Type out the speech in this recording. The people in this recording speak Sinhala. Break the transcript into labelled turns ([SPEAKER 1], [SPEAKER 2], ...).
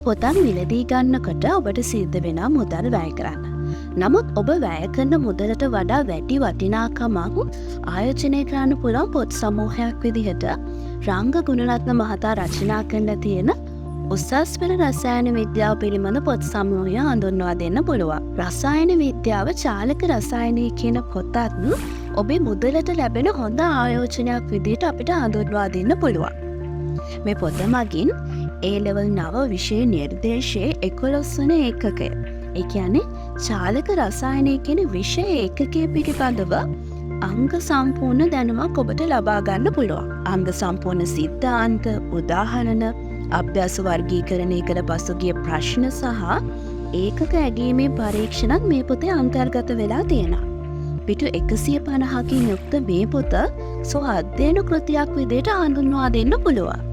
[SPEAKER 1] පොතක් මිලදී ගන්නකොට ඔබට සිද්ධ වෙනවා මුදල් වැය කරන්න. නමුත් ඔබ වැය කරන මුදලට වඩා වැඩි වටිනාකමක් ආයෝජනය කරන්න පුළුවන් පොත් සමූහයක් විදිහට රංග ගුණරත්න මහතා රචනා කරලා තියෙන උසස් පෙළ රසායන විද්‍යාව පිළිබඳ පොත් සමූහය හඳුන්වා දෙන්න පුළුවන්. රසායන විද්‍යාව චාලක රසායනය කියන පොතත් ඔබේ මුදලට ලැබෙන හොඳ ආයෝජනයක් විදිහට අපිට හඳුන්වා දෙන්න පුළුවන්. මේ පොත මගින් A-level 9 විෂය නිර්දේශයේ 11 වන ඒකකය. ඒ කියන්නේ චාලක රසායනය කියන විෂය ඒකකයේ පිළිබඳව අංග සම්පූර්ණ දැනුමක් ඔබට ලබා ගන්න පුළුවන්. අංග සම්පූර්ණ සිද්ධාන්ත, උදාහරණ, අභ්‍යාස වර්ගීකරණය කළ පසුගිය ප්‍රශ්න සහ ඒකක ඇගීමේ පරීක්ෂණත් මේ පොතේ අන්තර්ගත වෙලා තියෙනවා. පිටු 150කින් යුක්ත මේ පොත අධ්‍යයන කෘතියක් විදිහට හඳුන්වා දෙන්න පුළුවන්.